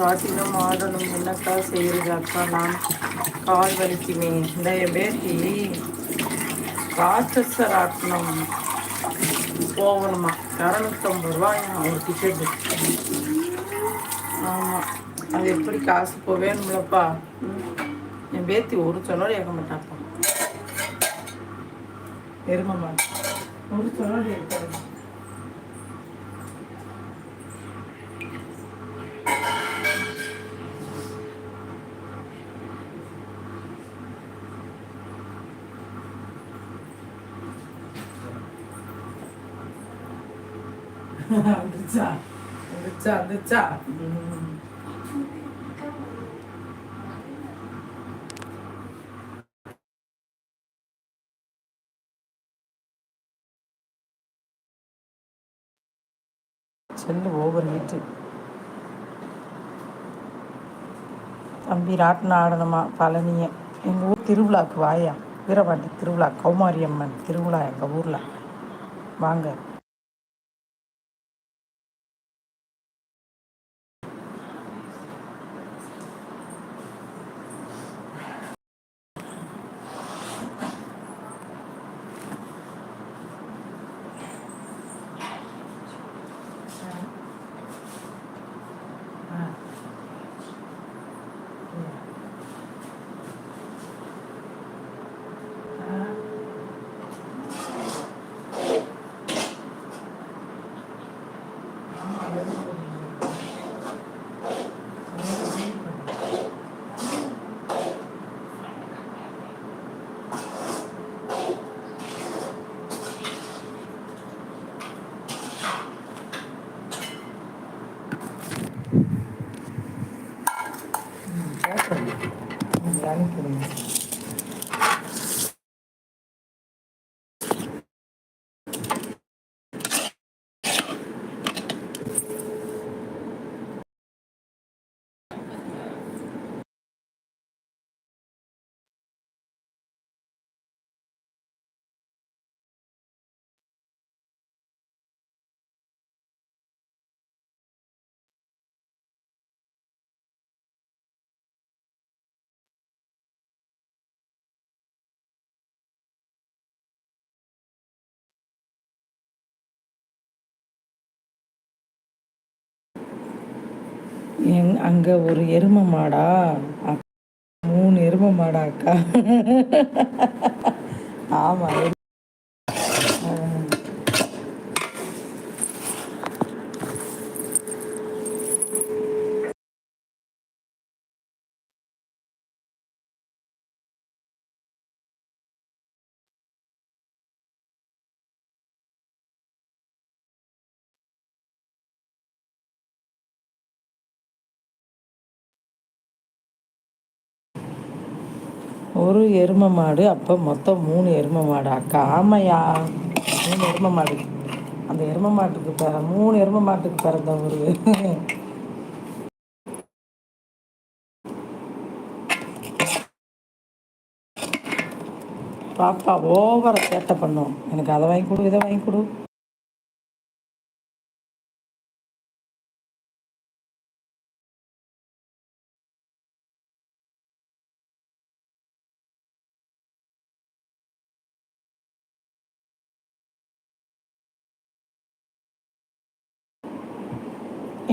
ராட்டினம் ஆடணும் என்னக்கா செய்கிறது அக்கா, நான் கால் வலிக்குமே. இந்த என் பேத்தி ராட்சச ராட்டினம் போகணுமா, 250 ரூபாய் ஒரு டிக்கெட்டு. ஆமாம், அது எப்படி காசு போவேணும்லப்பா. என் பேத்தி ஒரு சொன்னோடு கேட்க மாட்டாப்பா. எருமம்மா ஒரு சொன்னோடு கேட்காது. வந்துச்சா வந்துச்சா வந்துச்சா. Cell over heat. தம்பி ராட்டினம் ஆடணுமா பழனியை. எங்கள் ஊர் திருவிழாக்கு வாயா, வீரபாண்டி திருவிழா, கௌமாரியம்மன் திருவிழா எங்கள் ஊரில் வாங்க. அங்கே ஒரு எருமை மாடா, 3 எருமை மாடா அக்கா. ஆமாம். ஒரு எருமை மாடு, அப்போ மொத்தம் 3 எருமை மாடு அக்கா. ஆமையா, 3 எருமை மாடு. அந்த எருமை மாட்டுக்கு 3 எருமை மாட்டுக்கு பிறந்த ஒரு பாப்பா ஓவர சேட்டை பண்ணும். எனக்கு அதை வாங்கி கொடு, இதை வாங்கி கொடு.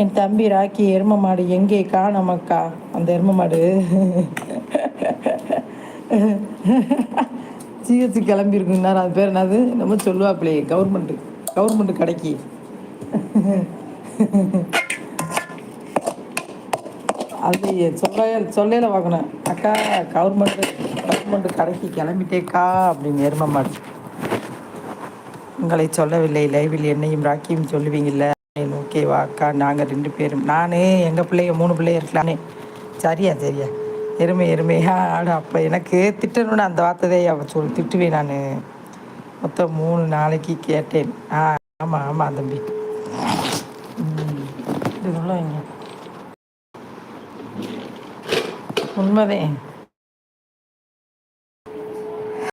என் தம்பி ராக்கி எருமை மாடு எங்கே காணோமக்கா. அந்த எருமை மாடு ஜிஹெச்சு கிளம்பியிருக்குங்கண்ணா. அது பேர் என்னது நம்ம சொல்லுவாப்பிலே, கவர்மெண்ட்டு கடைக்கு. அது சொல்லையில பார்க்கணும் அக்கா, கவர்மெண்ட்டு கடைக்கு கிளம்பிட்டேக்கா அப்படின்னு எருமை மாடு. உங்களை சொல்லவில்லை, லைவில் என்னையும் ராக்கியும் சொல்லுவீங்கல்ல. ஓகேவா அக்கா, நாங்கள் 2 பேரும், நான் எங்கள் பிள்ளைய 3 பிள்ளைய இருக்கலானே. சரியா எருமையா ஆடு. அப்போ எனக்கு திட்டணுன்னு அந்த வார்த்தையே திட்டுவேன் நான். மொத்தம் 3 நாளைக்கு கேட்டேன். ஆமாம் தம்பி. இது உள்ள வைங்க, உண்மைதான்.